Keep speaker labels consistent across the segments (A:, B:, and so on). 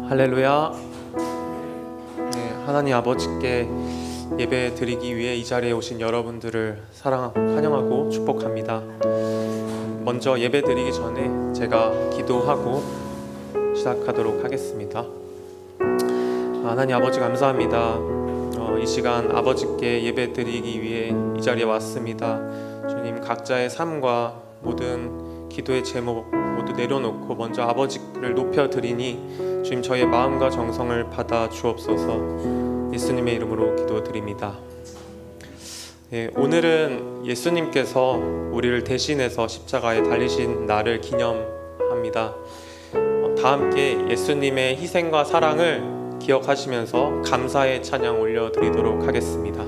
A: 할렐루야. 하나님 아버지께 예배 드리기 위해 이 자리에 오신 여러분들을 환영하고 축복합니다. 먼저 예배 드리기 전에 제가 기도하고 시작하도록 하겠습니다. 하나님 아버지 감사합니다. 이 시간 아버지께 예배 드리기 위해 이 자리에 왔습니다. 주님, 각자의 삶과 모든 기도의 제목 모두 내려놓고 먼저 아버지를 높여드리니 주님, 저의 마음과 정성을 받아 주옵소서. 예수님의 이름으로 기도드립니다. 오늘은 예수님께서 우리를 대신해서 십자가에 달리신 날을 기념합니다. 다 함께 예수님의 희생과 사랑을 기억하시면서 감사의 찬양 올려드리도록 하겠습니다.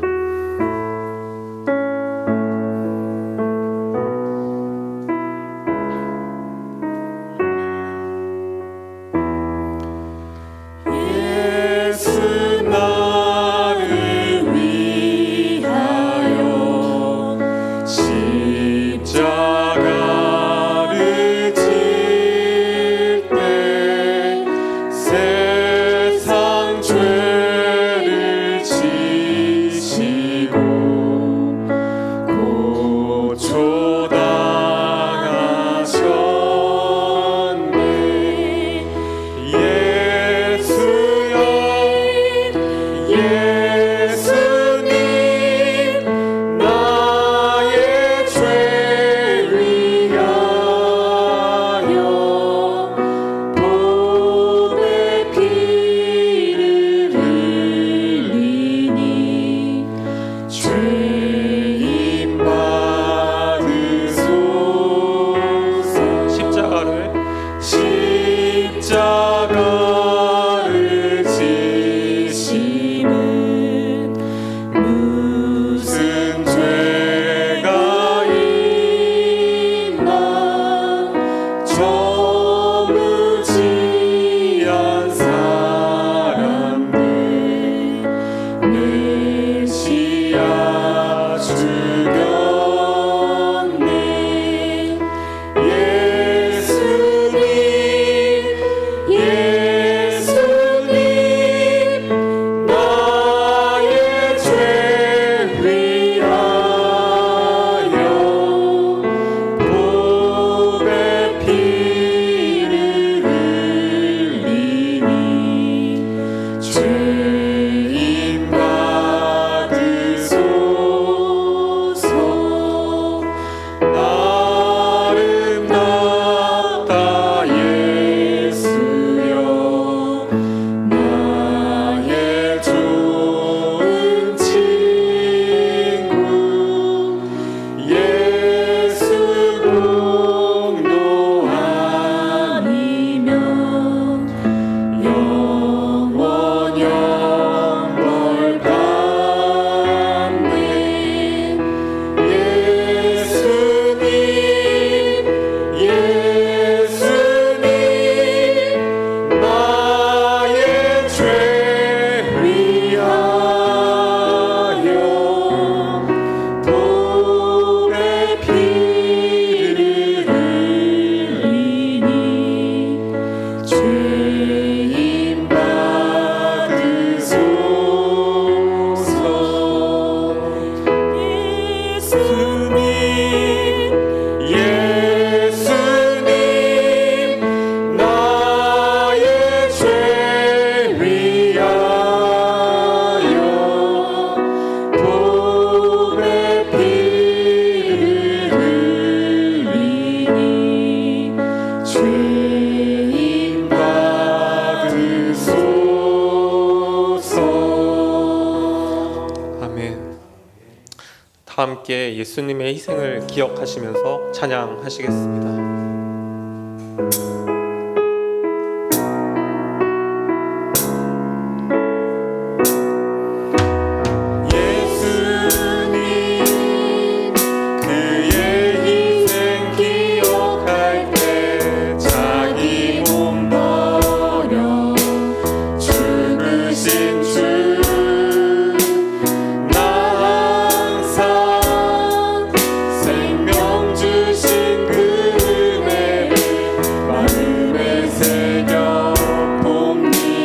A: 함께 예수님의 희생을 기억하시면서 찬양하시겠습니다.
B: 주신 그 은혜를 마음에 새겨 봅니다.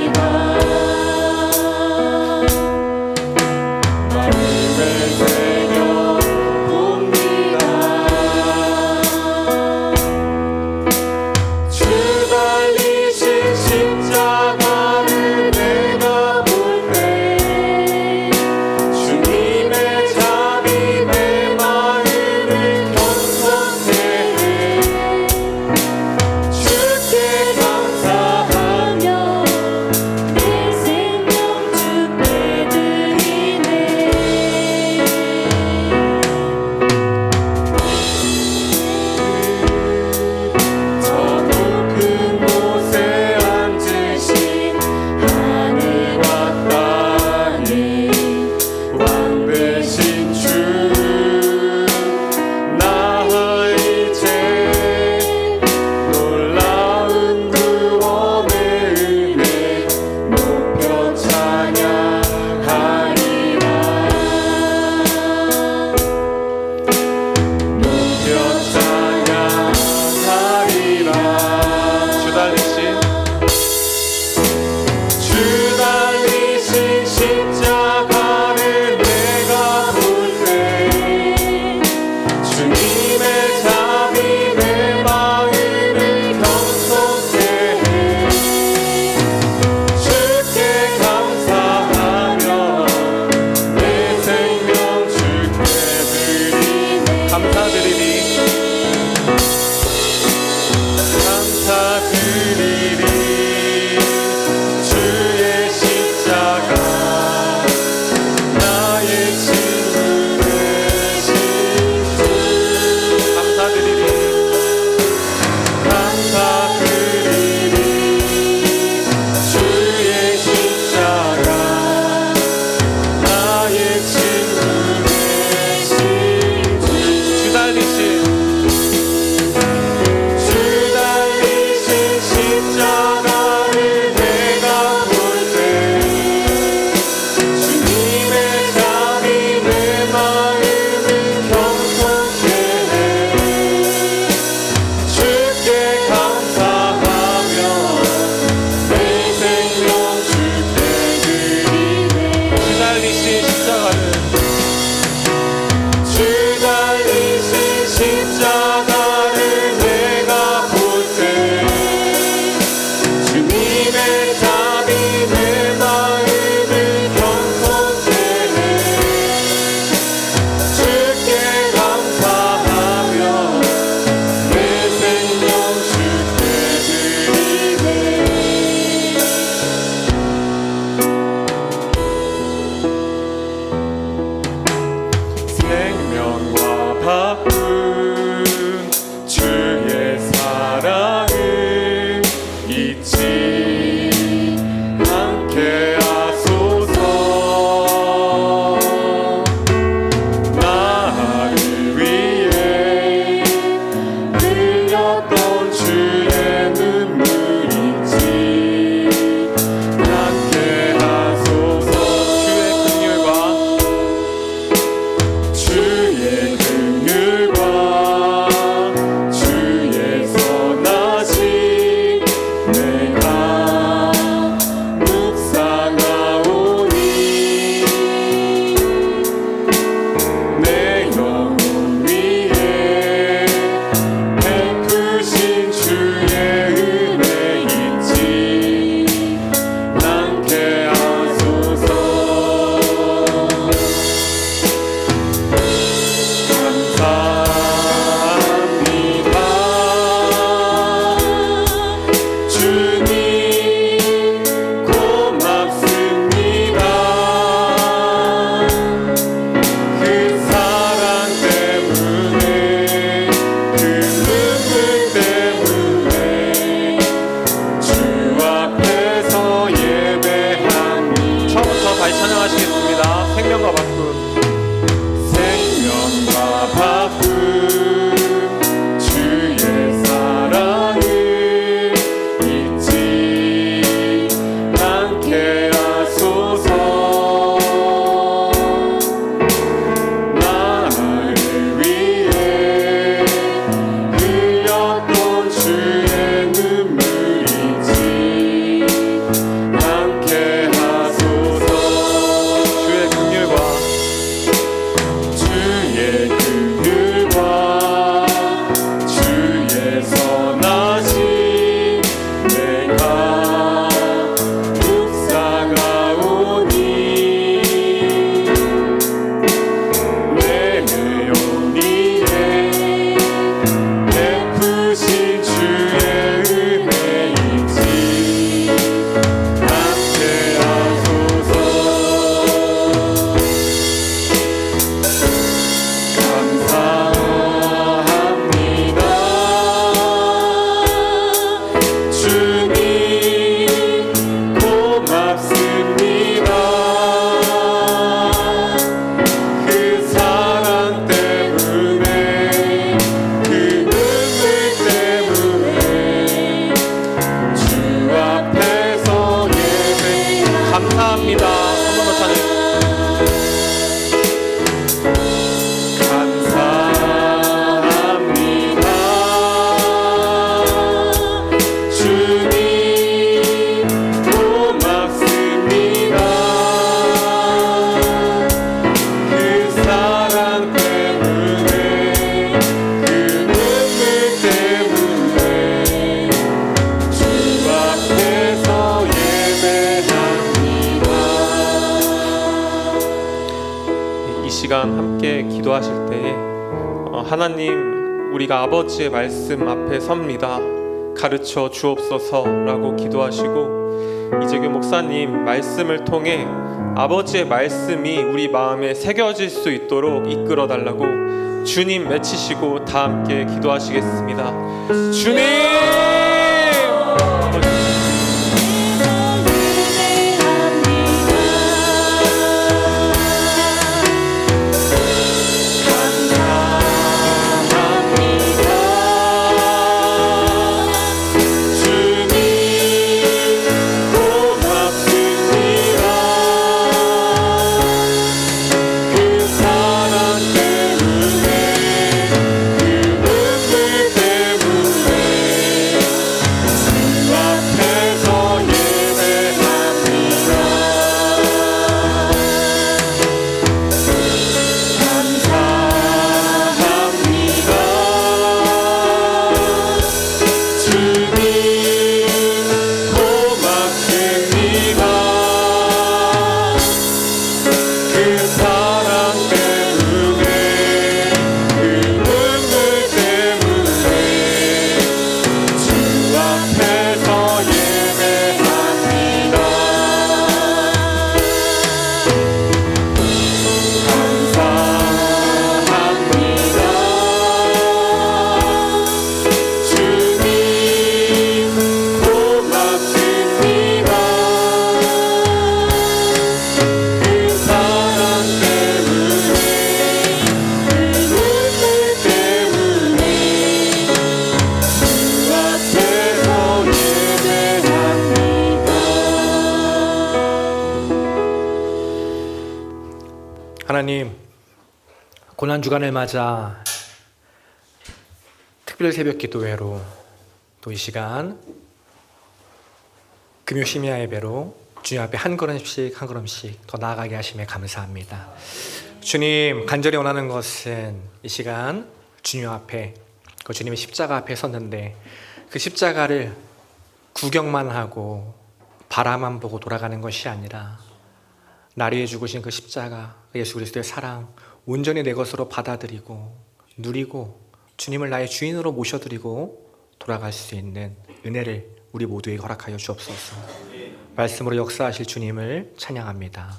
A: 시간 함께 기도하실 때에 하나님, 우리가 아버지의 말씀 앞에 섭니다. 가르쳐 주옵소서라고 기도하시고, 이재규 목사님 말씀을 통해 아버지의 말씀이 우리 마음에 새겨질 수 있도록 이끌어 달라고 주님 외치시고 다 함께 기도하시겠습니다. 주님!
B: 하나님, 고난주간을 맞아 특별 새벽 기도회로 또 이 시간 금요 심야 예배로 주님 앞에 한 걸음씩 한 걸음씩 더 나아가게 하심에 감사합니다. 주님, 간절히 원하는 것은 이 시간 주님 앞에, 그 주님의 십자가 앞에 섰는데 그 십자가를 구경만 하고 바라만 보고 돌아가는 것이 아니라 나를 위해 죽으신 그 십자가, 예수 그리스도의 사랑 온전히 내 것으로 받아들이고 누리고 주님을 나의 주인으로 모셔드리고 돌아갈 수 있는 은혜를 우리 모두에게 허락하여 주옵소서. 말씀으로 역사하실 주님을 찬양합니다.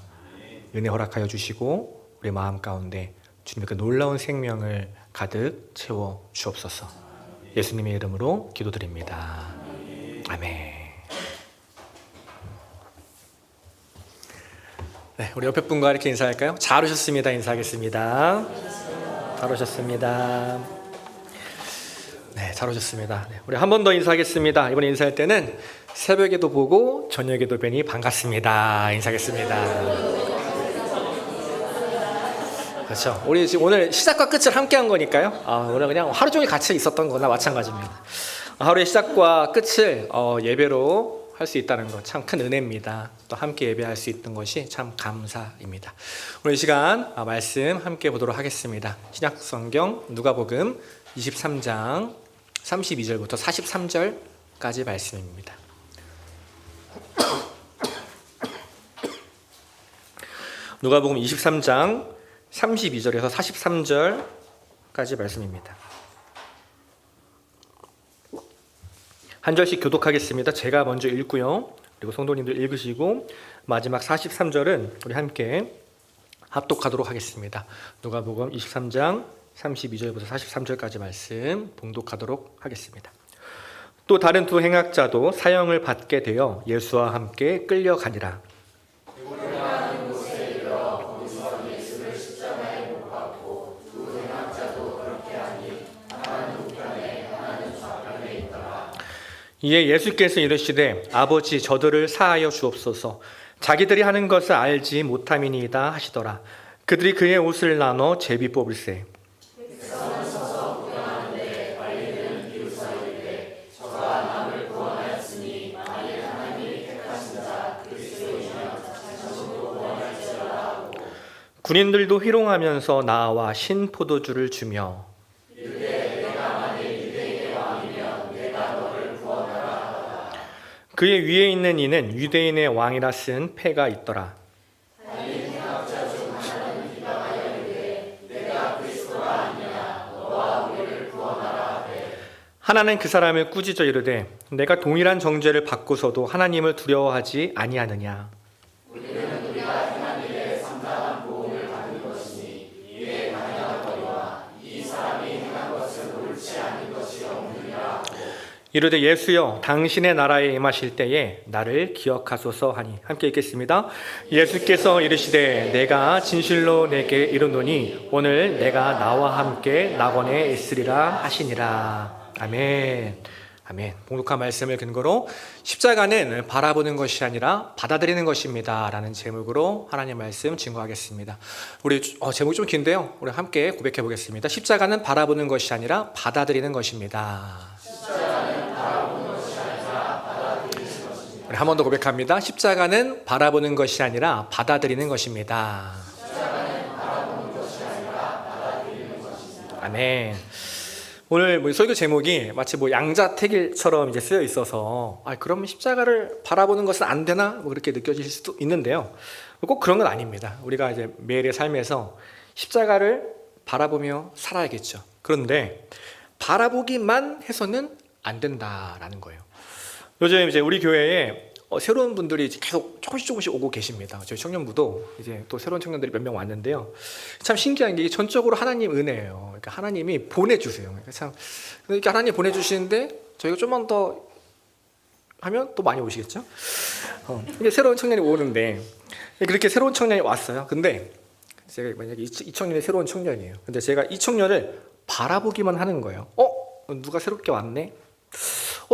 B: 은혜 허락하여 주시고 우리 마음 가운데 주님의 그 놀라운 생명을 가득 채워 주옵소서. 예수님의 이름으로 기도드립니다. 아멘. 네, 우리 옆에 분과 이렇게 인사할까요? 잘 오셨습니다. 인사하겠습니다. 잘 오셨습니다. 네, 잘 오셨습니다. 네, 우리 한 번 더 인사하겠습니다. 이번에 인사할 때는 새벽에도 보고 저녁에도 뵈니 반갑습니다. 인사하겠습니다. 그렇죠. 우리 지금 오늘 시작과 끝을 함께 한 거니까요. 오늘 그냥 하루 종일 같이 있었던 거나 마찬가지입니다. 하루의 시작과 끝을 예배로 할 수 있다는 것 참 큰 은혜입니다. 또 함께 예배할 수 있는 것이 참 감사입니다. 오늘 이 시간 말씀 함께 보도록 하겠습니다. 신약 성경 누가복음 23장 32절부터 43절까지 말씀입니다. 누가복음 23장 32절에서 43절까지 말씀입니다. 한 절씩 교독하겠습니다. 제가 먼저 읽고요. 그리고 성도님들 읽으시고 마지막 43절은 우리 함께 합독하도록 하겠습니다. 누가복음 23장 32절부터 43절까지 말씀 봉독하도록 하겠습니다. 또 다른 두 행악자도 사형을 받게 되어 예수와 함께 끌려가니라. 이에 예수께서 이르시되 아버지 저들을 사하여 주옵소서. 자기들이 하는 것을 알지 못함이니이다 하시더라. 그들이 그의 옷을 나눠 제비 뽑을세. 군인들도 희롱하면서 나와 신포도주를 주며 그의 위에 있는 이는 유대인의 왕이라 쓴 패가 있더라. 하나는 그 사람을 꾸짖어 이르되 내가 동일한 정죄를 받고서도 하나님을 두려워하지 아니하느냐. 이르되 예수여 당신의 나라에 임하실 때에 나를 기억하소서 하니. 함께 읽겠습니다. 예수께서 이르시되 내가 진실로 내게 이르노니 오늘 내가 나와 함께 낙원에 있으리라 하시니라. 아멘. 아멘. 봉독한 말씀을 근거로 십자가는 바라보는 것이 아니라 받아들이는 것입니다 라는 제목으로 하나님 말씀 증거하겠습니다. 우리 제목이 좀 긴데요, 우리 함께 고백해 보겠습니다. 십자가는 바라보는 것이 아니라 받아들이는 것입니다. 우리 한 번 더 고백합니다. 십자가는 바라보는 것이 아니라 받아들이는 것입니다. 아멘. 오늘 설교 제목이 마치 양자택일처럼 이제 쓰여 있어서 그러면 십자가를 바라보는 것은 안 되나 그렇게 느껴질 수도 있는데요. 꼭 그런 건 아닙니다. 우리가 이제 매일의 삶에서 십자가를 바라보며 살아야겠죠. 그런데 바라보기만 해서는 안 된다라는 거예요. 요즘 이제 우리 교회에 새로운 분들이 계속 조금씩 오고 계십니다. 저희 청년부도 이제 또 새로운 청년들이 몇 명 왔는데요. 참 신기한 게 전적으로 하나님 은혜예요. 그러니까 하나님이 보내주세요. 그러니까 참 이렇게 하나님 보내주시는데 저희가 좀만 더 하면 또 많이 오시겠죠. 이게 새로운 청년이 오는데 그렇게 새로운 청년이 왔어요. 근데 제가 만약에 이 청년이 새로운 청년이에요. 근데 제가 이 청년을 바라보기만 하는 거예요. 누가 새롭게 왔네.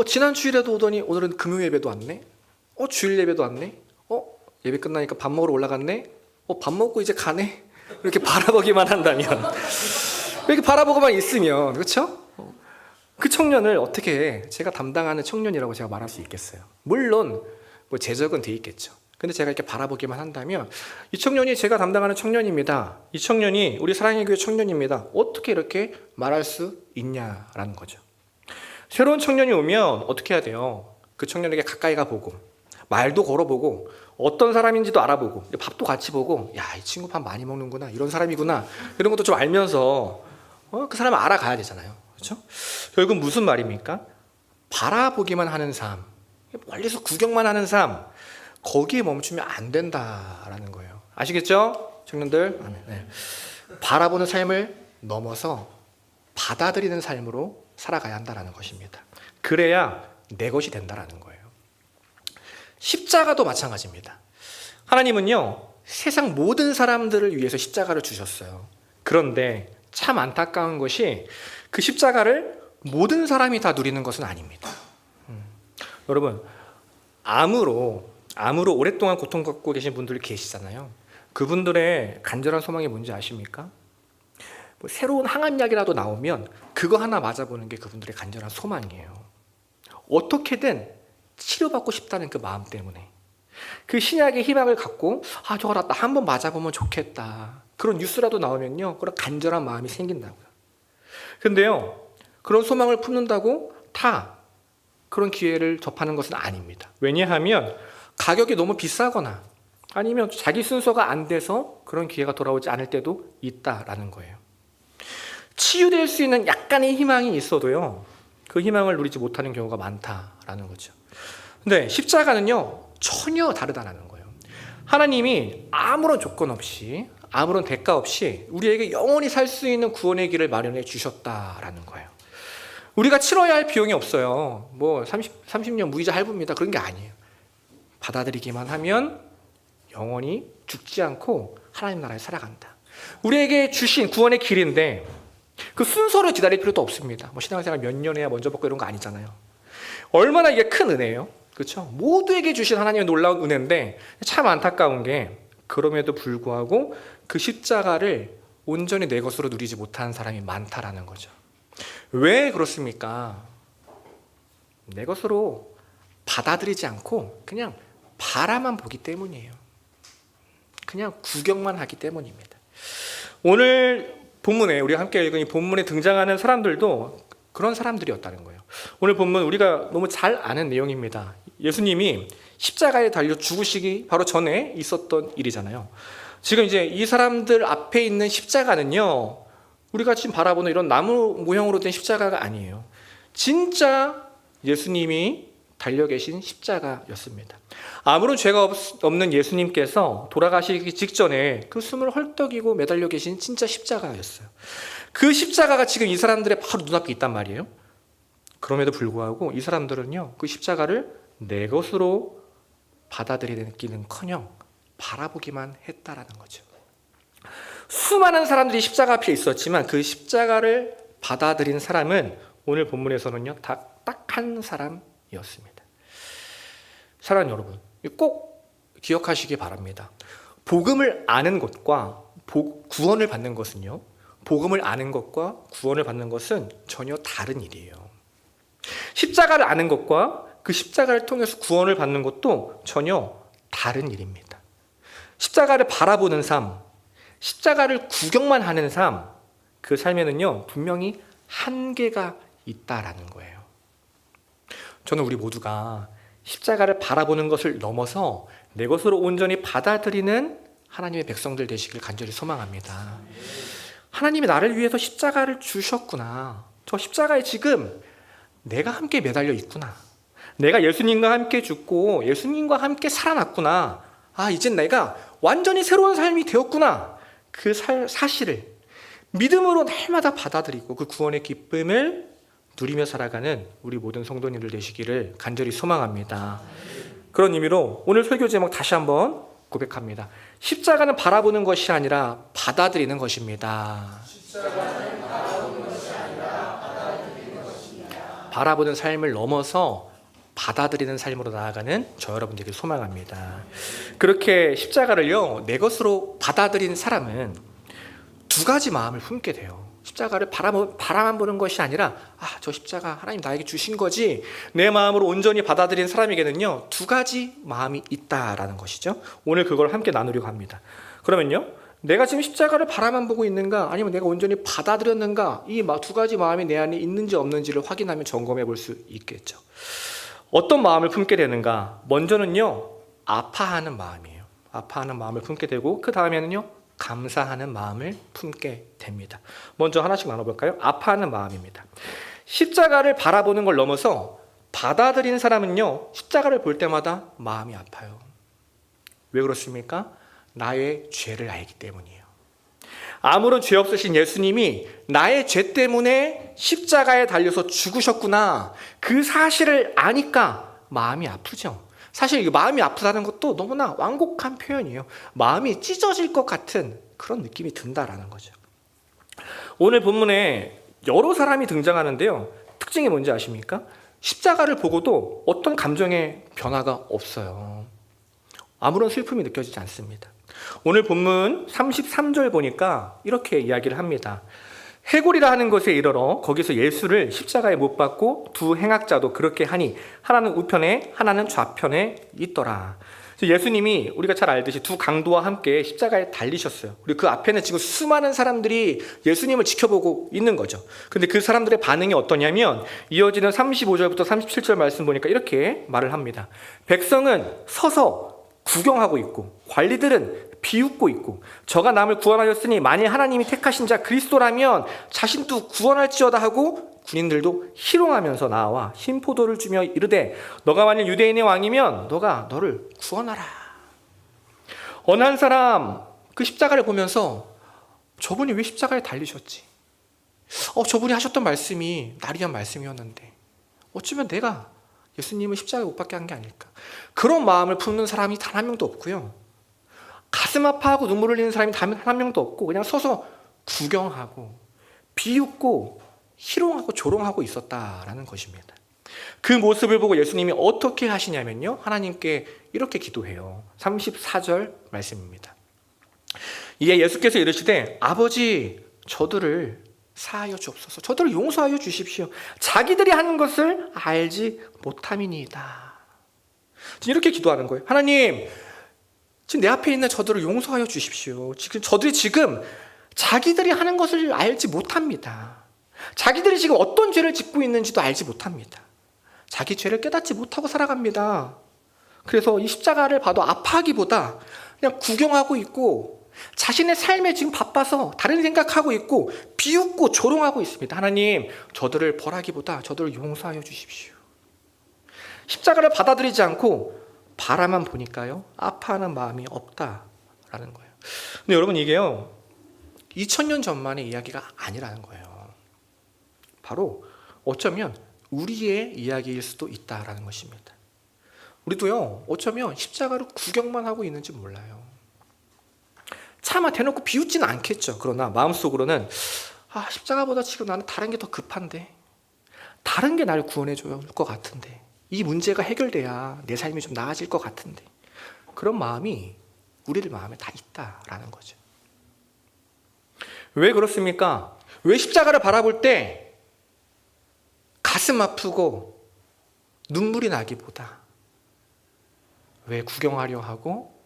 B: 지난 주일에도 오더니 오늘은 금요 예배도 왔네. 주일 예배도 왔네. 예배 끝나니까 밥 먹으러 올라갔네. 밥 먹고 이제 가네. 이렇게 바라보기만 한다면, 이렇게 바라보고만 있으면, 그렇죠? 그 청년을 어떻게 제가 담당하는 청년이라고 제가 말할 수 있겠어요? 물론 제적은 돼 있겠죠. 근데 제가 이렇게 바라보기만 한다면 이 청년이 제가 담당하는 청년입니다. 이 청년이 우리 사랑의 교회 청년입니다. 어떻게 이렇게 말할 수 있냐라는 거죠. 새로운 청년이 오면 어떻게 해야 돼요? 그 청년에게 가까이 가보고 말도 걸어보고 어떤 사람인지도 알아보고 밥도 같이 보고 이 친구 밥 많이 먹는구나, 이런 사람이구나, 이런 것도 좀 알면서 그 사람을 알아가야 되잖아요. 그렇죠? 결국 무슨 말입니까? 바라보기만 하는 삶, 멀리서 구경만 하는 삶, 거기에 멈추면 안 된다라는 거예요. 아시겠죠? 청년들? 네. 바라보는 삶을 넘어서 받아들이는 삶으로 살아가야 한다는 것입니다. 그래야 내 것이 된다는 거예요. 십자가도 마찬가지입니다. 하나님은요, 세상 모든 사람들을 위해서 십자가를 주셨어요. 그런데 참 안타까운 것이 그 십자가를 모든 사람이 다 누리는 것은 아닙니다. 여러분, 암으로 오랫동안 고통받고 계신 분들이 계시잖아요. 그분들의 간절한 소망이 뭔지 아십니까? 새로운 항암약이라도 나오면 그거 하나 맞아보는 게 그분들의 간절한 소망이에요. 어떻게든 치료받고 싶다는 그 마음 때문에 그 신약의 희망을 갖고 저거 나 한번 맞아보면 좋겠다, 그런 뉴스라도 나오면요, 그런 간절한 마음이 생긴다고요. 근데요, 그런 소망을 품는다고 다 그런 기회를 접하는 것은 아닙니다. 왜냐하면 가격이 너무 비싸거나 아니면 자기 순서가 안 돼서 그런 기회가 돌아오지 않을 때도 있다라는 거예요. 치유될 수 있는 약간의 희망이 있어도요, 그 희망을 누리지 못하는 경우가 많다라는 거죠. 근데 십자가는요, 전혀 다르다는 거예요. 하나님이 아무런 조건 없이, 아무런 대가 없이 우리에게 영원히 살 수 있는 구원의 길을 마련해 주셨다라는 거예요. 우리가 치러야 할 비용이 없어요. 30년 무이자 할부입니다, 그런 게 아니에요. 받아들이기만 하면 영원히 죽지 않고 하나님 나라에 살아간다. 우리에게 주신 구원의 길인데 그 순서를 기다릴 필요도 없습니다. 신앙생활 몇 년 해야 먼저 받고 이런 거 아니잖아요. 얼마나 이게 큰 은혜예요. 그렇죠? 모두에게 주신 하나님의 놀라운 은혜인데 참 안타까운 게 그럼에도 불구하고 그 십자가를 온전히 내 것으로 누리지 못하는 사람이 많다라는 거죠. 왜 그렇습니까? 내 것으로 받아들이지 않고 그냥 바라만 보기 때문이에요. 그냥 구경만 하기 때문입니다. 오늘 본문에, 우리가 함께 읽은 이 본문에 등장하는 사람들도 그런 사람들이었다는 거예요. 오늘 본문 우리가 너무 잘 아는 내용입니다. 예수님이 십자가에 달려 죽으시기 바로 전에 있었던 일이잖아요. 지금 이제 이 사람들 앞에 있는 십자가는요, 우리가 지금 바라보는 이런 나무 모형으로 된 십자가가 아니에요. 진짜 예수님이 달려 계신 십자가였습니다. 아무런 죄가 없는 예수님께서 돌아가시기 직전에 그 숨을 헐떡이고 매달려 계신 진짜 십자가였어요. 그 십자가가 지금 이 사람들의 바로 눈앞에 있단 말이에요. 그럼에도 불구하고 이 사람들은요, 그 십자가를 내 것으로 받아들이기는커녕 바라보기만 했다라는 거죠. 수많은 사람들이 십자가 앞에 있었지만 그 십자가를 받아들인 사람은 오늘 본문에서는요, 딱 한 사람이었습니다. 사랑하는 여러분, 꼭 기억하시기 바랍니다. 복음을 아는 것과 구원을 받는 것은요, 복음을 아는 것과 구원을 받는 것은 전혀 다른 일이에요. 십자가를 아는 것과 그 십자가를 통해서 구원을 받는 것도 전혀 다른 일입니다. 십자가를 바라보는 삶, 십자가를 구경만 하는 삶, 그 삶에는요, 분명히 한계가 있다라는 거예요. 저는 우리 모두가 십자가를 바라보는 것을 넘어서 내 것으로 온전히 받아들이는 하나님의 백성들 되시길 간절히 소망합니다. 하나님이 나를 위해서 십자가를 주셨구나. 저 십자가에 지금 내가 함께 매달려 있구나. 내가 예수님과 함께 죽고 예수님과 함께 살아났구나. 아, 이젠 내가 완전히 새로운 삶이 되었구나. 그 사실을 믿음으로 날마다 받아들이고 그 구원의 기쁨을 누리며 살아가는 우리 모든 성도님들 되시기를 간절히 소망합니다. 그런 의미로 오늘 설교 제목 다시 한번 고백합니다. 십자가는 바라보는 것이 아니라 받아들이는 것입니다. 바라보는 삶을 넘어서 받아들이는 삶으로 나아가는 저 여러분들에게 소망합니다. 그렇게 십자가를요, 내 것으로 받아들인 사람은 두 가지 마음을 품게 돼요. 십자가를 바라만 보는 것이 아니라 저 십자가 하나님 나에게 주신 거지, 내 마음으로 온전히 받아들인 사람에게는요, 두 가지 마음이 있다라는 것이죠. 오늘 그걸 함께 나누려고 합니다. 그러면요, 내가 지금 십자가를 바라만 보고 있는가, 아니면 내가 온전히 받아들였는가, 이 두 가지 마음이 내 안에 있는지 없는지를 확인하면 점검해 볼 수 있겠죠. 어떤 마음을 품게 되는가? 먼저는요, 아파하는 마음이에요. 아파하는 마음을 품게 되고, 그 다음에는요, 감사하는 마음을 품게 됩니다. 먼저 하나씩 나눠볼까요? 아파하는 마음입니다. 십자가를 바라보는 걸 넘어서 받아들인 사람은요, 십자가를 볼 때마다 마음이 아파요. 왜 그렇습니까? 나의 죄를 알기 때문이에요. 아무런 죄 없으신 예수님이 나의 죄 때문에 십자가에 달려서 죽으셨구나, 그 사실을 아니까 마음이 아프죠. 사실 이 마음이 아프다는 것도 너무나 완곡한 표현이에요. 마음이 찢어질 것 같은 그런 느낌이 든다라는 거죠. 오늘 본문에 여러 사람이 등장하는데요, 특징이 뭔지 아십니까? 십자가를 보고도 어떤 감정의 변화가 없어요. 아무런 슬픔이 느껴지지 않습니다. 오늘 본문 33절 보니까 이렇게 이야기를 합니다. 해골이라 하는 것에 이르러 거기서 예수를 십자가에 못 박고 두 행악자도 그렇게 하니 하나는 우편에 하나는 좌편에 있더라. 예수님이 우리가 잘 알듯이 두 강도와 함께 십자가에 달리셨어요. 그리고 그 앞에는 지금 수많은 사람들이 예수님을 지켜보고 있는 거죠. 근데 그 사람들의 반응이 어떠냐면 이어지는 35절부터 37절 말씀 보니까 이렇게 말을 합니다. 백성은 서서 구경하고 있고 관리들은 비웃고 있고, 저가 남을 구원하였으니 만일 하나님이 택하신 자 그리스도라면 자신도 구원할지어다 하고 군인들도 희롱하면서 나와 신포도를 주며 이르되 너가 만일 유대인의 왕이면 너가 너를 구원하라. 어느 한 사람 그 십자가를 보면서 저분이 왜 십자가에 달리셨지? 저분이 하셨던 말씀이 나를 위한 말씀이었는데 어쩌면 내가 예수님을 십자가에 못 박게 한 게 아닐까. 그런 마음을 품는 사람이 단 한 명도 없고요, 가슴 아파하고 눈물을 흘리는 사람이 단 한 명도 없고, 그냥 서서 구경하고 비웃고 희롱하고 조롱하고 있었다라는 것입니다. 그 모습을 보고 예수님이 어떻게 하시냐면요, 하나님께 이렇게 기도해요. 34절 말씀입니다. 이에 예수께서 이르시되 아버지 저들을 사하여 주옵소서. 저들을 용서하여 주십시오. 자기들이 하는 것을 알지 못함이니이다. 이렇게 기도하는 거예요. 하나님, 지금 내 앞에 있는 저들을 용서하여 주십시오. 저들이 지금 자기들이 하는 것을 알지 못합니다. 자기들이 지금 어떤 죄를 짓고 있는지도 알지 못합니다. 자기 죄를 깨닫지 못하고 살아갑니다. 그래서 이 십자가를 봐도 아파하기보다 그냥 구경하고 있고 자신의 삶에 지금 바빠서 다른 생각하고 있고 비웃고 조롱하고 있습니다. 하나님, 저들을 벌하기보다 저들을 용서하여 주십시오. 십자가를 받아들이지 않고 바라만 보니까요, 아파하는 마음이 없다라는 거예요. 근데 여러분, 이게요 2000년 전만의 이야기가 아니라는 거예요. 바로 어쩌면 우리의 이야기일 수도 있다라는 것입니다. 우리도요 어쩌면 십자가로 구경만 하고 있는지 몰라요. 차마 대놓고 비웃지는 않겠죠. 그러나 마음속으로는 십자가보다 지금 나는 다른 게 더 급한데, 다른 게 나를 구원해 줄 것 같은데, 이 문제가 해결돼야 내 삶이 좀 나아질 것 같은데, 그런 마음이 우리들 마음에 다 있다라는 거죠. 왜 그렇습니까? 왜 십자가를 바라볼 때 가슴 아프고 눈물이 나기보다 왜 구경하려 하고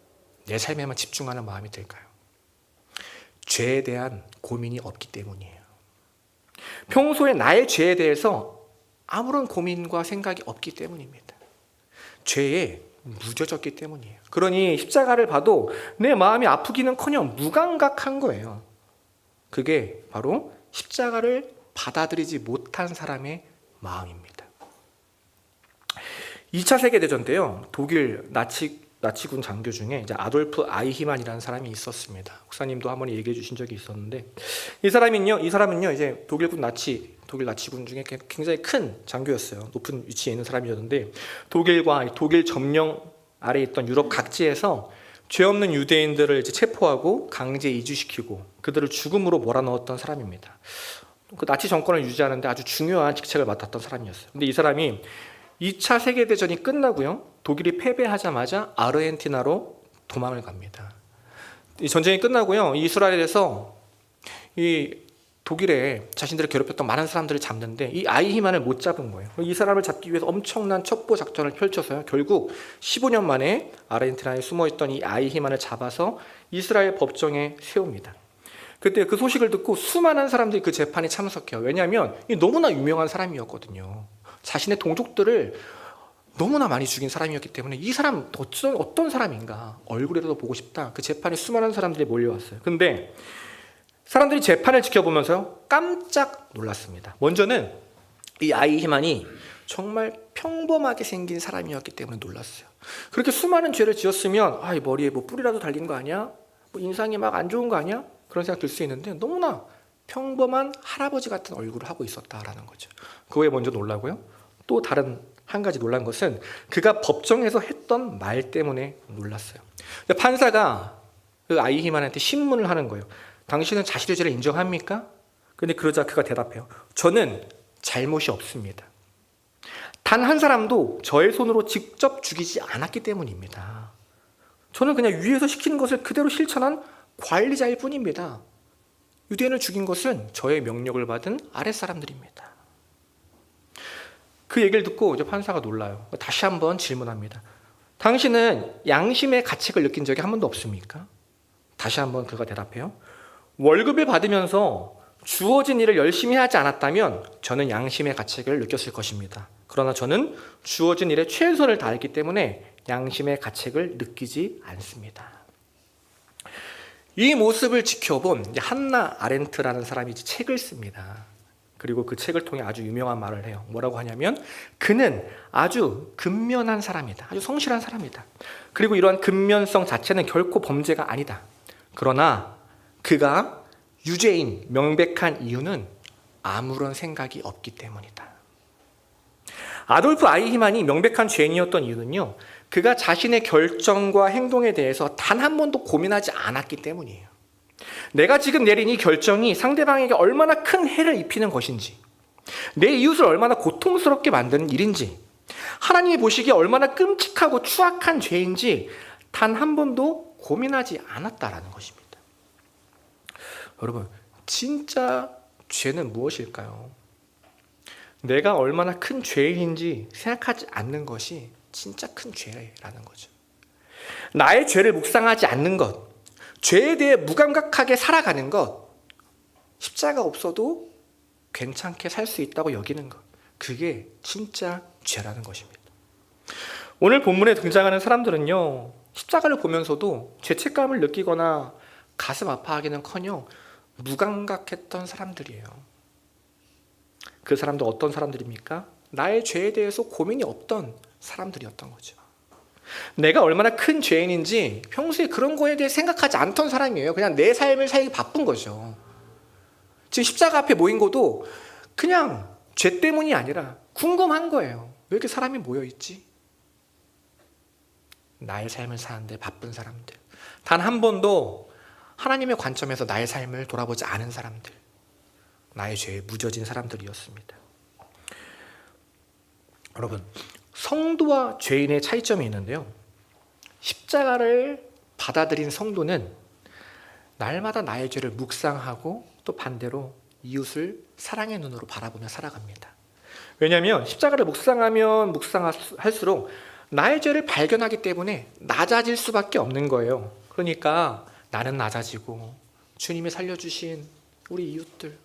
B: 내 삶에만 집중하는 마음이 들까요? 죄에 대한 고민이 없기 때문이에요. 평소에 나의 죄에 대해서 아무런 고민과 생각이 없기 때문입니다. 죄에 무뎌졌기 때문이에요. 그러니 십자가를 봐도 내 마음이 아프기는커녕 무감각한 거예요. 그게 바로 십자가를 받아들이지 못한 사람의 마음입니다. 2차 세계대전 때요, 독일 나치군 장교 중에 이제 아돌프 아이히만이라는 사람이 있었습니다. 목사님도 한번 얘기해 주신 적이 있었는데, 이 사람은요 이제 독일 나치군 중에 굉장히 큰 장교였어요. 높은 위치에 있는 사람이었는데, 독일 점령 아래 있던 유럽 각지에서 죄 없는 유대인들을 이제 체포하고 강제 이주시키고 그들을 죽음으로 몰아넣었던 사람입니다. 그 나치 정권을 유지하는데 아주 중요한 직책을 맡았던 사람이었어요. 근데 이 사람이 2차 세계대전이 끝나고요, 독일이 패배하자마자 아르헨티나로 도망을 갑니다. 이 전쟁이 끝나고요, 이스라엘에서 이 독일에 자신들을 괴롭혔던 많은 사람들을 잡는데 이 아이히만을 못 잡은 거예요. 이 사람을 잡기 위해서 엄청난 첩보 작전을 펼쳐서요, 결국 15년 만에 아르헨티나에 숨어있던 이 아이히만을 잡아서 이스라엘 법정에 세웁니다. 그때 그 소식을 듣고 수많은 사람들이 그 재판에 참석해요. 왜냐하면 너무나 유명한 사람이었거든요. 자신의 동족들을 너무나 많이 죽인 사람이었기 때문에 이 사람 어떤 사람인가, 얼굴이라도 보고 싶다. 그 재판에 수많은 사람들이 몰려왔어요. 근데 사람들이 재판을 지켜보면서 깜짝 놀랐습니다. 먼저는 이 아이히만이 정말 평범하게 생긴 사람이었기 때문에 놀랐어요. 그렇게 수많은 죄를 지었으면 이 머리에 뭐 뿔이라도 달린 거 아니야? 뭐 인상이 막 안 좋은 거 아니야? 그런 생각 들 수 있는데 너무나 평범한 할아버지 같은 얼굴을 하고 있었다라는 거죠. 그거에 먼저 놀라고요. 또 다른 한 가지 놀란 것은 그가 법정에서 했던 말 때문에 놀랐어요. 판사가 그 아이히만한테 신문을 하는 거예요. 당신은 자신의 죄를 인정합니까? 근데 그러자 그가 대답해요. 저는 잘못이 없습니다. 단 한 사람도 저의 손으로 직접 죽이지 않았기 때문입니다. 저는 그냥 위에서 시키는 것을 그대로 실천한 관리자일 뿐입니다. 유대인을 죽인 것은 저의 명령을 받은 아랫사람들입니다. 그 얘기를 듣고 이제 판사가 놀라요. 다시 한번 질문합니다. 당신은 양심의 가책을 느낀 적이 한 번도 없습니까? 다시 한번 그가 대답해요. 월급을 받으면서 주어진 일을 열심히 하지 않았다면 저는 양심의 가책을 느꼈을 것입니다. 그러나 저는 주어진 일에 최선을 다했기 때문에 양심의 가책을 느끼지 않습니다. 이 모습을 지켜본 한나 아렌트라는 사람이 책을 씁니다. 그리고 그 책을 통해 아주 유명한 말을 해요. 뭐라고 하냐면 그는 아주 근면한 사람이다. 아주 성실한 사람이다. 그리고 이러한 근면성 자체는 결코 범죄가 아니다. 그러나 그가 유죄인 명백한 이유는 아무런 생각이 없기 때문이다. 아돌프 아이히만이 명백한 죄인이었던 이유는요, 그가 자신의 결정과 행동에 대해서 단 한 번도 고민하지 않았기 때문이에요. 내가 지금 내린 이 결정이 상대방에게 얼마나 큰 해를 입히는 것인지, 내 이웃을 얼마나 고통스럽게 만드는 일인지, 하나님이 보시기에 얼마나 끔찍하고 추악한 죄인지 단 한 번도 고민하지 않았다라는 것입니다. 여러분, 진짜 죄는 무엇일까요? 내가 얼마나 큰 죄인인지 생각하지 않는 것이 진짜 큰 죄라는 거죠. 나의 죄를 묵상하지 않는 것, 죄에 대해 무감각하게 살아가는 것, 십자가 없어도 괜찮게 살 수 있다고 여기는 것, 그게 진짜 죄라는 것입니다. 오늘 본문에 등장하는 사람들은요, 십자가를 보면서도 죄책감을 느끼거나 가슴 아파하기는커녕 무감각했던 사람들이에요. 그 사람들 어떤 사람들입니까? 나의 죄에 대해서 고민이 없던 사람들이었던 거죠. 내가 얼마나 큰 죄인인지 평소에 그런 거에 대해 생각하지 않던 사람이에요. 그냥 내 삶을 살기 바쁜 거죠. 지금 십자가 앞에 모인 것도 그냥 죄 때문이 아니라 궁금한 거예요. 왜 이렇게 사람이 모여있지? 나의 삶을 사는데 바쁜 사람들, 단 한 번도 하나님의 관점에서 나의 삶을 돌아보지 않은 사람들, 나의 죄에 무뎌진 사람들이었습니다. 여러분, 성도와 죄인의 차이점이 있는데요, 십자가를 받아들인 성도는 날마다 나의 죄를 묵상하고 또 반대로 이웃을 사랑의 눈으로 바라보며 살아갑니다. 왜냐하면 십자가를 묵상하면 묵상할수록 나의 죄를 발견하기 때문에 낮아질 수밖에 없는 거예요. 그러니까 나는 낮아지고 주님이 살려주신 우리 이웃들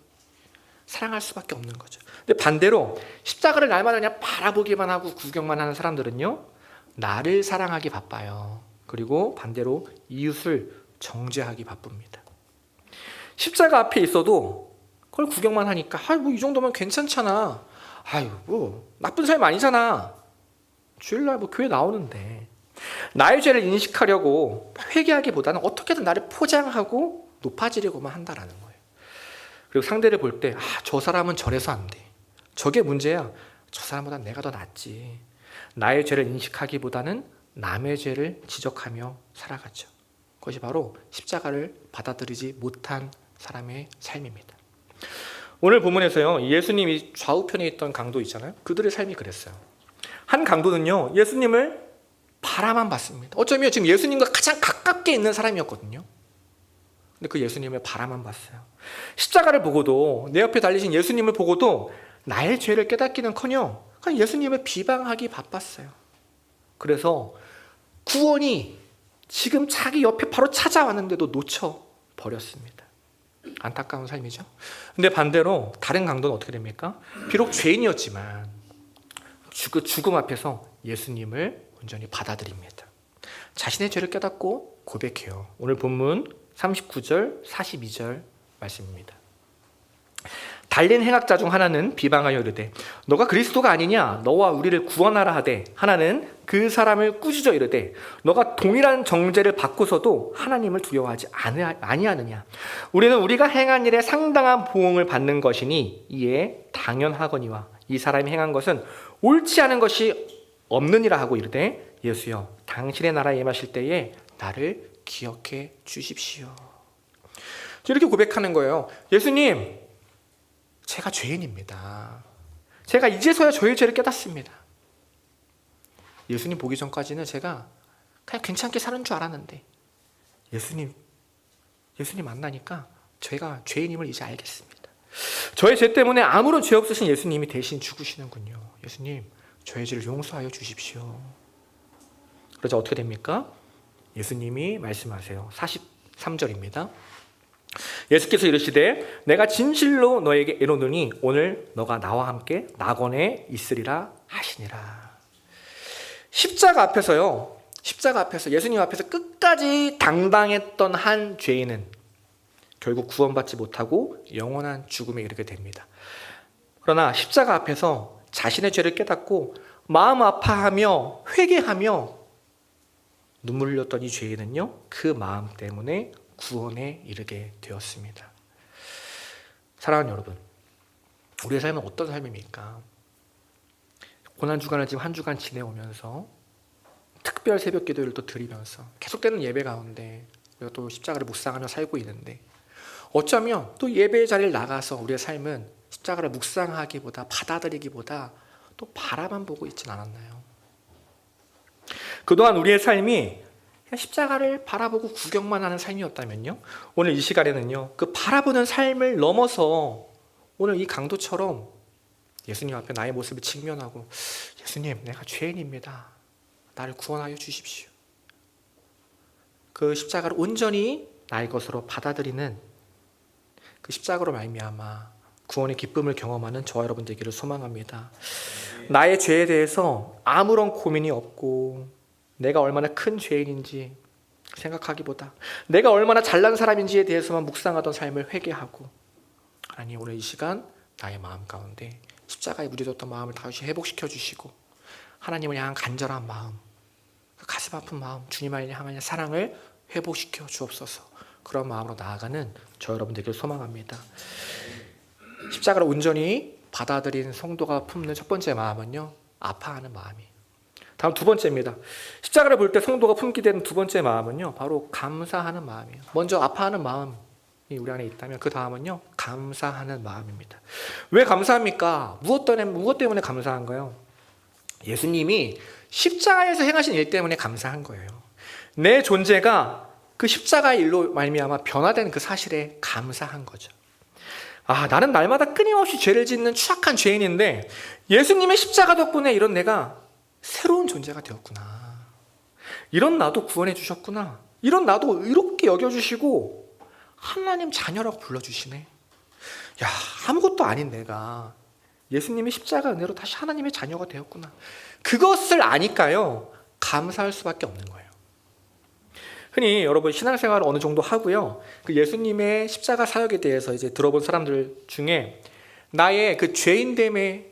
B: 사랑할 수밖에 없는 거죠. 근데 반대로 십자가를 날마다 그냥 바라보기만 하고 구경만 하는 사람들은요, 나를 사랑하기 바빠요. 그리고 반대로 이웃을 정죄하기 바쁩니다. 십자가 앞에 있어도 그걸 구경만 하니까 뭐 이 정도면 괜찮잖아. 뭐 나쁜 삶 아니잖아. 주일날 뭐 교회 나오는데. 나의 죄를 인식하려고 회개하기보다는 어떻게든 나를 포장하고 높아지려고만 한다라는 거예요. 그리고 상대를 볼 때 저 사람은 저래서 안 돼. 저게 문제야. 저 사람보다 내가 더 낫지. 나의 죄를 인식하기보다는 남의 죄를 지적하며 살아가죠. 그것이 바로 십자가를 받아들이지 못한 사람의 삶입니다. 오늘 본문에서요, 예수님이 좌우편에 있던 강도 있잖아요. 그들의 삶이 그랬어요. 한 강도는요, 예수님을 바라만 봤습니다. 어쩌면 지금 예수님과 가장 가깝게 있는 사람이었거든요. 근데 그 예수님을 바라만 봤어요. 십자가를 보고도, 내 옆에 달리신 예수님을 보고도 나의 죄를 깨닫기는커녕 그냥 예수님을 비방하기 바빴어요. 그래서 구원이 지금 자기 옆에 바로 찾아왔는데도 놓쳐버렸습니다. 안타까운 삶이죠. 근데 반대로 다른 강도는 어떻게 됩니까? 비록 죄인이었지만 그 죽음 앞에서 예수님을 온전히 받아들입니다. 자신의 죄를 깨닫고 고백해요. 오늘 본문 39절, 42절 말씀입니다. 달린 행악자 중 하나는 비방하여 이르되 너가 그리스도가 아니냐, 너와 우리를 구원하라 하되, 하나는 그 사람을 꾸짖어 이르되 너가 동일한 정죄를 받고서도 하나님을 두려워하지 아니하느냐. 우리는 우리가 행한 일에 상당한 보응을 받는 것이니 이에 당연하거니와 이 사람이 행한 것은 옳지 않은 것이 없느니라 하고 이르되 예수여, 당신의 나라에 임하실 때에 나를 기억해 주십시오. 이렇게 고백하는 거예요. 예수님, 제가 죄인입니다. 제가 이제서야 저의 죄를 깨닫습니다. 예수님 보기 전까지는 제가 그냥 괜찮게 사는 줄 알았는데 예수님 만나니까 제가 죄인임을 이제 알겠습니다. 저의 죄 때문에 아무런 죄 없으신 예수님이 대신 죽으시는군요. 예수님, 저의 죄를 용서하여 주십시오. 그러자 어떻게 됩니까? 예수님이 말씀하세요. 43절입니다. 예수께서 이르시되 내가 진실로 너에게 이르노니 오늘 너가 나와 함께 낙원에 있으리라 하시니라. 십자가 앞에서 예수님 앞에서 끝까지 당당했던 한 죄인은 결국 구원받지 못하고 영원한 죽음에 이르게 됩니다. 그러나 십자가 앞에서 자신의 죄를 깨닫고 마음 아파하며 회개하며 눈물 흘렸던 이 죄인은요, 그 마음 때문에 구원에 이르게 되었습니다. 사랑하는 여러분, 우리의 삶은 어떤 삶입니까? 고난주간을 지금 한 주간 지내오면서 특별 새벽 기도를 또 드리면서 계속되는 예배 가운데 우리가 또 십자가를 묵상하며 살고 있는데, 어쩌면 또 예배의 자리를 나가서 우리의 삶은 십자가를 묵상하기보다 받아들이기보다 또 바라만 보고 있진 않았나요? 그동안 우리의 삶이 그냥 십자가를 바라보고 구경만 하는 삶이었다면요, 오늘 이 시간에는요, 그 바라보는 삶을 넘어서 오늘 이 강도처럼 예수님 앞에 나의 모습을 직면하고 예수님, 내가 죄인입니다. 나를 구원하여 주십시오. 그 십자가를 온전히 나의 것으로 받아들이는 그 십자가로 말미암아 구원의 기쁨을 경험하는 저와 여러분 되기를 소망합니다. 나의 죄에 대해서 아무런 고민이 없고 내가 얼마나 큰 죄인인지 생각하기보다 내가 얼마나 잘난 사람인지에 대해서만 묵상하던 삶을 회개하고, 하나님 오늘 이 시간 나의 마음 가운데 십자가에 묻어졌던 마음을 다시 회복시켜 주시고, 하나님을 향한 간절한 마음, 그 가슴 아픈 마음, 주님을 향한 사랑을 회복시켜 주옵소서. 그런 마음으로 나아가는 저 여러분 되길 소망합니다. 십자가를 온전히 받아들인 성도가 품는 첫 번째 마음은요, 아파하는 마음이에요. 다음 두 번째입니다. 십자가를 볼 때 성도가 품게 되는 두 번째 마음은요, 바로 감사하는 마음이에요. 먼저 아파하는 마음이 우리 안에 있다면 그 다음은요, 감사하는 마음입니다. 왜 감사합니까? 무엇 때문에 감사한가요? 예수님이 십자가에서 행하신 일 때문에 감사한 거예요. 내 존재가 그 십자가의 일로 말미암아 변화된 그 사실에 감사한 거죠. 아, 나는 날마다 끊임없이 죄를 짓는 추악한 죄인인데 예수님의 십자가 덕분에 이런 내가 새로운 존재가 되었구나. 이런 나도 구원해 주셨구나. 이런 나도 이렇게 여겨주시고 하나님 자녀라고 불러주시네. 야, 아무것도 아닌 내가 예수님의 십자가 은혜로 다시 하나님의 자녀가 되었구나. 그것을 아니까요, 감사할 수밖에 없는 거예요. 흔히 여러분 신앙생활을 어느 정도 하고요, 그 예수님의 십자가 사역에 대해서 이제 들어본 사람들 중에 나의 죄인됨만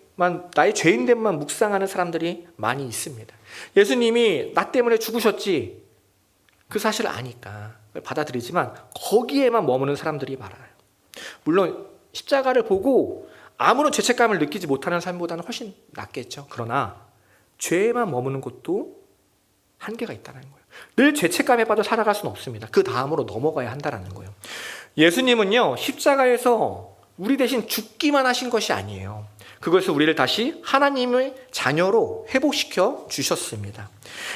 B: 묵상하는 사람들이 많이 있습니다. 예수님이 나 때문에 죽으셨지, 그 사실을 아니까 받아들이지만 거기에만 머무는 사람들이 많아요. 물론 십자가를 보고 아무런 죄책감을 느끼지 못하는 삶보다는 훨씬 낫겠죠. 그러나 죄에만 머무는 것도 한계가 있다는 거예요. 늘 죄책감에 빠져 살아갈 수는 없습니다. 그 다음으로 넘어가야 한다는 거예요. 예수님은요, 십자가에서 우리 대신 죽기만 하신 것이 아니에요. 그것을 우리를 다시 하나님의 자녀로 회복시켜 주셨습니다.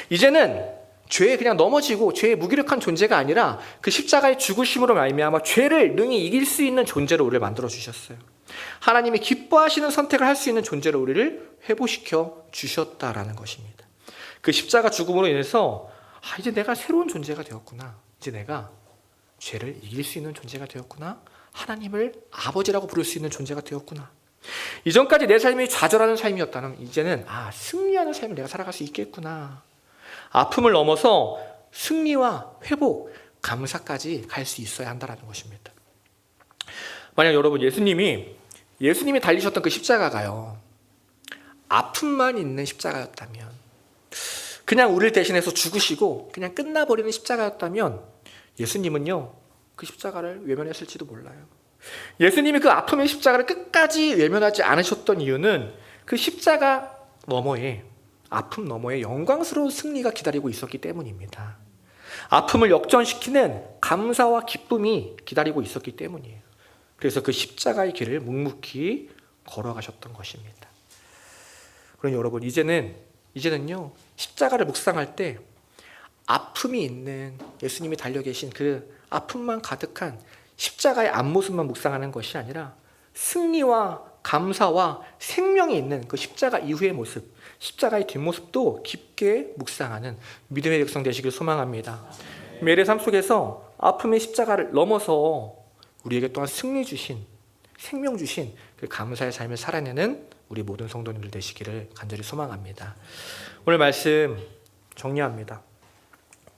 B: 이제는 죄에 그냥 넘어지고 죄에 무기력한 존재가 아니라 그 십자가의 죽으심으로 말미암아 죄를 능히 이길 수 있는 존재로 우리를 만들어 주셨어요. 하나님이 기뻐하시는 선택을 할 수 있는 존재로 우리를 회복시켜 주셨다라는 것입니다. 그 십자가 죽음으로 인해서 이제 내가 새로운 존재가 되었구나. 이제 내가 죄를 이길 수 있는 존재가 되었구나. 하나님을 아버지라고 부를 수 있는 존재가 되었구나. 이전까지 내 삶이 좌절하는 삶이었다면 이제는 승리하는 삶을 내가 살아갈 수 있겠구나. 아픔을 넘어서 승리와 회복, 감사까지 갈 수 있어야 한다는 것입니다. 만약 여러분 예수님이 달리셨던 그 십자가가요, 아픔만 있는 십자가였다면, 그냥 우리를 대신해서 죽으시고 그냥 끝나버리는 십자가였다면 예수님은요, 그 십자가를 외면했을지도 몰라요. 예수님이 그 아픔의 십자가를 끝까지 외면하지 않으셨던 이유는 그 십자가 너머에, 아픔 너머에 영광스러운 승리가 기다리고 있었기 때문입니다. 아픔을 역전시키는 감사와 기쁨이 기다리고 있었기 때문이에요. 그래서 그 십자가의 길을 묵묵히 걸어가셨던 것입니다. 그러니 여러분 이제는요, 십자가를 묵상할 때 아픔이 있는 예수님이 달려 계신 그 아픔만 가득한 십자가의 앞모습만 묵상하는 것이 아니라 승리와 감사와 생명이 있는 그 십자가 이후의 모습, 십자가의 뒷모습도 깊게 묵상하는 믿음의 백성 되시길 소망합니다. 매일의 삶 속에서 아픔의 십자가를 넘어서 우리에게 또한 승리 주신, 생명 주신 그 감사의 삶을 살아내는 우리 모든 성도님들 되시기를 간절히 소망합니다. 오늘 말씀 정리합니다.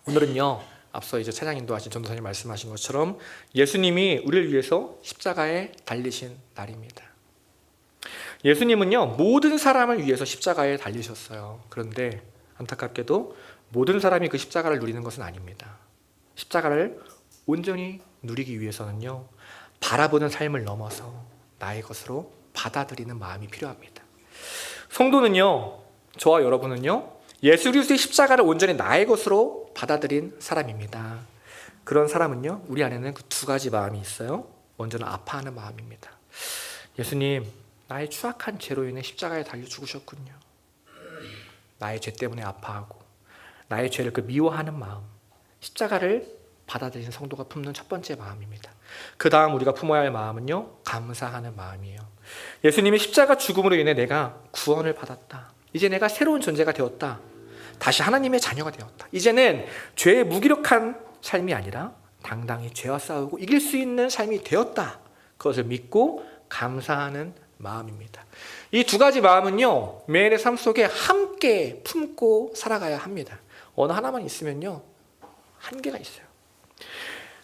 B: 오늘은요, 앞서 이제 찬양 인도하신 전도사님 말씀하신 것처럼 예수님이 우리를 위해서 십자가에 달리신 날입니다. 예수님은요, 모든 사람을 위해서 십자가에 달리셨어요. 그런데 안타깝게도 모든 사람이 그 십자가를 누리는 것은 아닙니다. 십자가를 온전히 누리기 위해서는요, 바라보는 삶을 넘어서 나의 것으로 받아들이는 마음이 필요합니다. 성도는요, 저와 여러분은요, 예수 그리스도의 십자가를 온전히 나의 것으로 받아들인 사람입니다. 그런 사람은요, 우리 안에는 그 두 가지 마음이 있어요. 먼저는 아파하는 마음입니다. 예수님, 나의 추악한 죄로 인해 십자가에 달려 죽으셨군요. 나의 죄 때문에 아파하고 나의 죄를 미워하는 마음, 십자가를 받아들이는 성도가 품는 첫 번째 마음입니다. 그 다음 우리가 품어야 할 마음은요, 감사하는 마음이에요. 예수님이 십자가 죽음으로 인해 내가 구원을 받았다. 이제 내가 새로운 존재가 되었다. 다시 하나님의 자녀가 되었다. 이제는 죄에 무기력한 삶이 아니라 당당히 죄와 싸우고 이길 수 있는 삶이 되었다. 그것을 믿고 감사하는 마음입니다. 이 두 가지 마음은요, 매일의 삶 속에 함께 품고 살아가야 합니다. 어느 하나만 있으면요, 한계가 있어요.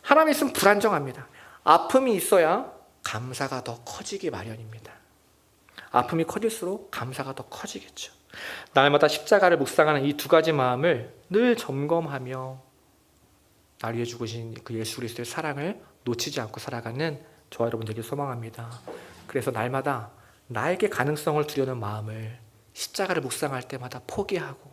B: 하나님이 있으면 불안정합니다. 아픔이 있어야 감사가 더 커지기 마련입니다. 아픔이 커질수록 감사가 더 커지겠죠. 날마다 십자가를 묵상하는 이 두 가지 마음을 늘 점검하며 날 위해 죽으신 그 예수 그리스도의 사랑을 놓치지 않고 살아가는 저와 여러분 되길 소망합니다. 그래서 날마다 나에게 가능성을 두려는 마음을 십자가를 묵상할 때마다 포기하고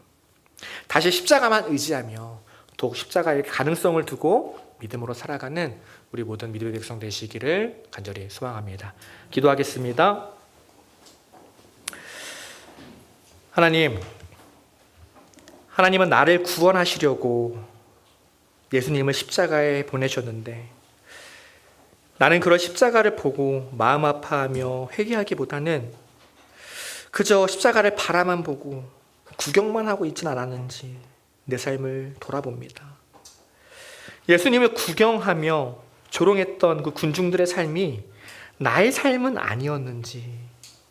B: 다시 십자가만 의지하며 더욱 십자가의 가능성을 두고 믿음으로 살아가는 우리 모든 믿음의 백성 되시기를 간절히 소망합니다. 기도하겠습니다. 하나님은 나를 구원하시려고 예수님을 십자가에 보내셨는데 나는 그런 십자가를 보고 마음 아파하며 회개하기보다는 그저 십자가를 바라만 보고 구경만 하고 있진 않았는지 내 삶을 돌아봅니다. 예수님을 구경하며 조롱했던 그 군중들의 삶이 나의 삶은 아니었는지,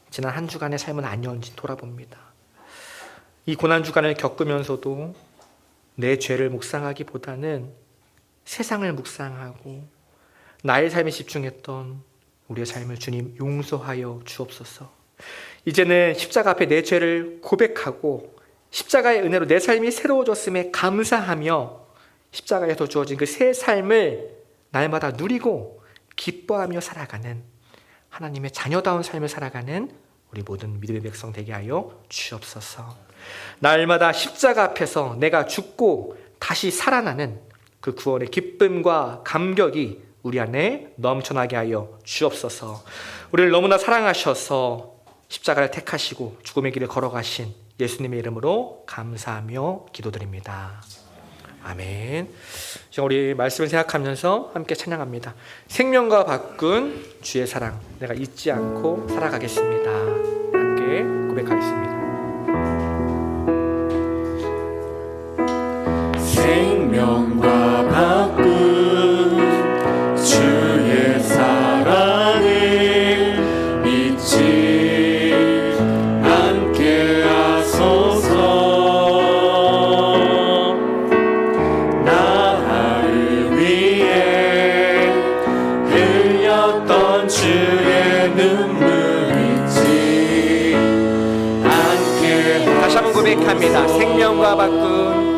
B: 지난 한 주간의 삶은 아니었는지 돌아봅니다. 이 고난주간을 겪으면서도 내 죄를 묵상하기보다는 세상을 묵상하고 나의 삶에 집중했던 우리의 삶을 주님 용서하여 주옵소서. 이제는 십자가 앞에 내 죄를 고백하고 십자가의 은혜로 내 삶이 새로워졌음에 감사하며 십자가에서 주어진 그 새 삶을 날마다 누리고 기뻐하며 살아가는 하나님의 자녀다운 삶을 살아가는 우리 모든 믿음의 백성 되게 하여 주옵소서. 날마다 십자가 앞에서 내가 죽고 다시 살아나는 그 구원의 기쁨과 감격이 우리 안에 넘쳐나게 하여 주옵소서. 우리를 너무나 사랑하셔서 십자가를 택하시고 죽음의 길을 걸어가신 예수님의 이름으로 감사하며 기도드립니다. 아멘. 지금 우리 말씀을 생각하면서 함께 찬양합니다. 생명과 바꾼 주의 사랑, 내가 잊지 않고 살아가겠습니다. 함께 고백하겠습니다.
C: 생명과 바꾼 주의 사랑을 잊지 않게 하소서. 나를 위해 흘렸던 주의 눈물 잊지 않게 하소서.
B: 다시 한번 고백합니다. 생명과 바꾼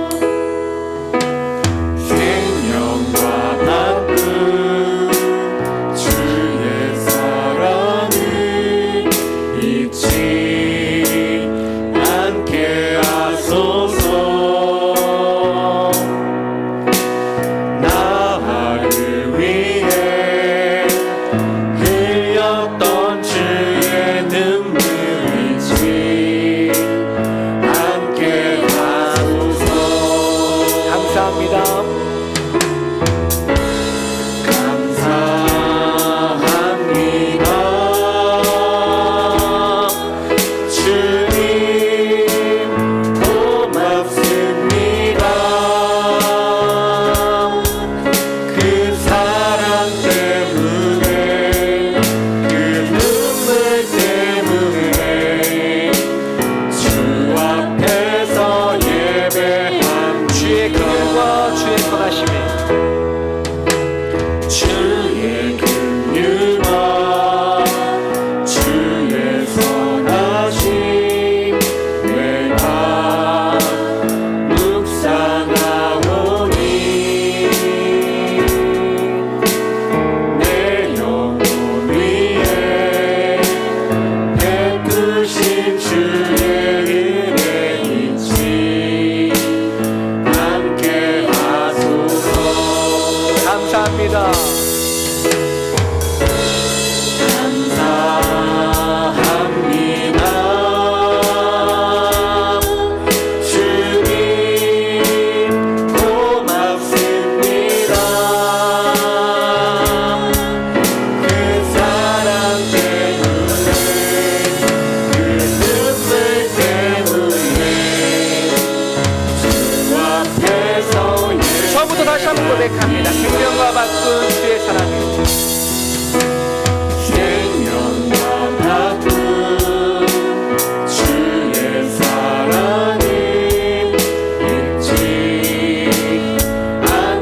B: 고백합니다. 생명과 바꾼 주의 사랑을
C: 생명과 바꾼 주의 사랑을 잊지 않게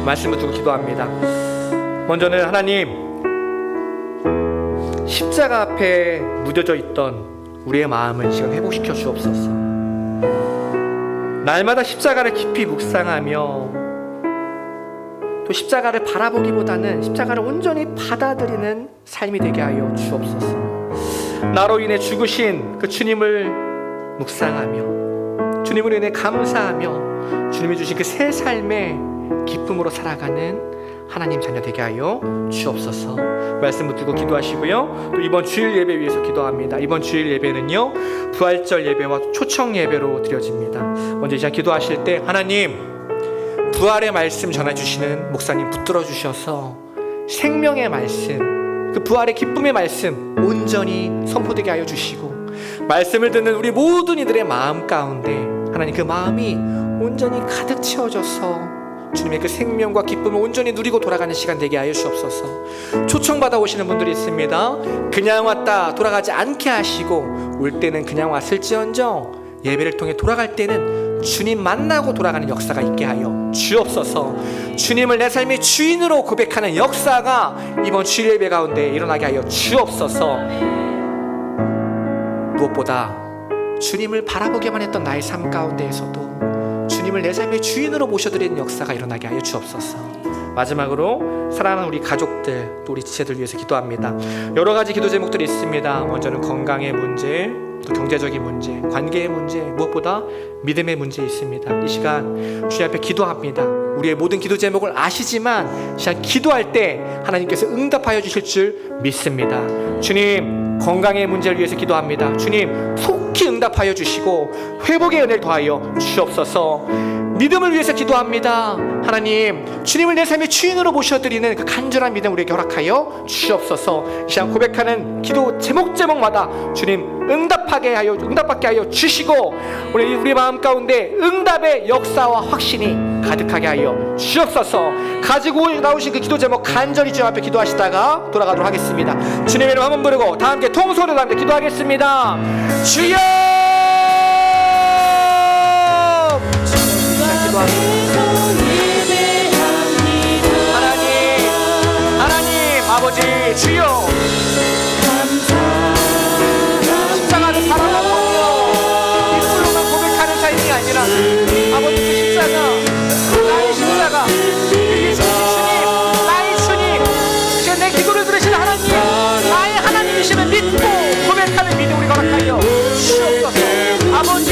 B: 말씀을 두고 기도합니다. 먼저는 하나님, 십자가 앞에 묻어져 있던 우리의 마음을 지금 회복시켜 주옵소서. 날마다 십자가를 깊이 묵상하며 또 십자가를 바라보기보다는 십자가를 온전히 받아들이는 삶이 되게 하여 주옵소서. 나로 인해 죽으신 그 주님을 묵상하며 주님으로 인해 감사하며 주님이 주신 그 새 삶의 기쁨으로 살아가는 하나님 자녀 되게 하여 주옵소서. 말씀 붙들고 기도하시고요. 또 이번 주일 예배 위해서 기도합니다. 이번 주일 예배는요, 부활절 예배와 초청 예배로 드려집니다. 먼저 이제 기도하실 때 하나님, 부활의 말씀 전해주시는 목사님 붙들어 주셔서 생명의 말씀, 그 부활의 기쁨의 말씀 온전히 선포되게 하여 주시고, 말씀을 듣는 우리 모든 이들의 마음 가운데 하나님 그 마음이 온전히 가득 채워져서 주님의 그 생명과 기쁨을 온전히 누리고 돌아가는 시간 되게 하여 주옵소서. 초청받아 오시는 분들이 있습니다. 그냥 왔다 돌아가지 않게 하시고, 올 때는 그냥 왔을지언정 예배를 통해 돌아갈 때는 주님 만나고 돌아가는 역사가 있게 하여 주옵소서. 주님을 내 삶의 주인으로 고백하는 역사가 이번 주일 예배 가운데 일어나게 하여 주옵소서. 무엇보다 주님을 바라보기만 했던 나의 삶 가운데에서도 주님을 내 삶의 주인으로 모셔드리는 역사가 일어나게 하여 주옵소서. 마지막으로 사랑하는 우리 가족들, 또 우리 지체들 위해서 기도합니다. 여러 가지 기도 제목들이 있습니다. 먼저는 건강의 문제, 또 경제적인 문제, 관계의 문제, 무엇보다 믿음의 문제 있습니다. 이 시간 주님 앞에 기도합니다. 우리의 모든 기도 제목을 아시지만 시간 기도할 때 하나님께서 응답하여 주실 줄 믿습니다. 주님, 건강의 문제를 위해서 기도합니다. 주님, 속히 응답하여 주시고 회복의 은혜를 더하여 주옵소서. 믿음을 위해서 기도합니다. 하나님, 주님을 내 삶의 주인으로 모셔드리는 그 간절한 믿음 우리에게 허락하여 주옵소서. 이 시간 고백하는 기도 제목마다 주님 응답받게 하여 주시고, 우리 마음 가운데 응답의 역사와 확신이 가득하게 하여 주옵소서. 가지고 나오신 그 기도 제목 간절히 주님 앞에 기도하시다가 돌아가도록 하겠습니다. 주님의 이름 한번 부르고 다 함께 통소리로 함께 기도하겠습니다. 주여! 하나님 아버지 주여, 십자가를 바라보며 입술로만 고백하는 삶이 아니라 아버지 그 십자가, 나의 십자가, 주님, 나의 주님, 지금 내 기도를 들으시는 하나님, 나의 하나님이심을 믿고 고백하는 믿음 우리 허락하여 주옵소서. 아버지,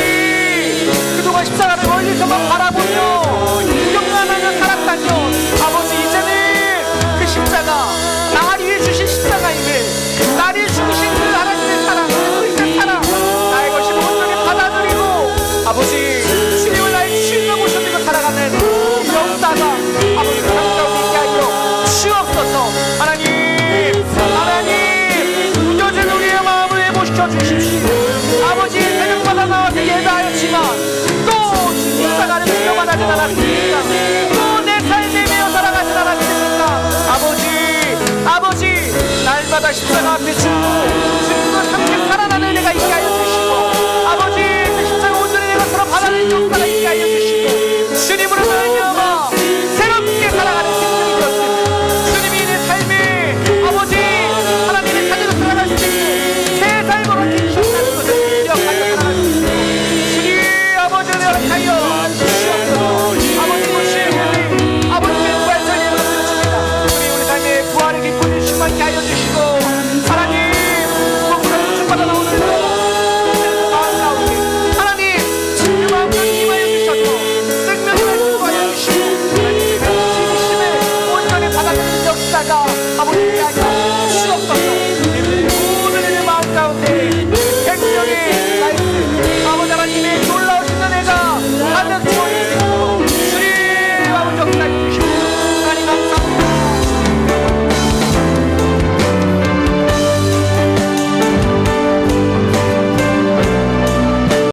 B: 그동안 십자가를 멀리서만 바라보며 구경만 하며 살았다면 아버지, 이제는 그 십자가, 나를 위해 주신 십자가임을, 나를 죽으신 그 하나님의 사랑, 그 사랑 나의 것이 온전히 받아들이고 아버지, 주님을 나의 주인으로 모셔드리고 살아가는 역사가 아버지 그 가운데 있게 하여 주옵소서. 하나님 무뎌진 우리의 마음을 회복시켜 주십시오. 아버지, 새벽마다 나와서 예배하였지만 또 십자가를 구경하지 않았습니까? 또 내 삶에 매여 살아가지 않았습니까? 아버지, 날마다 십자가 앞에 죽고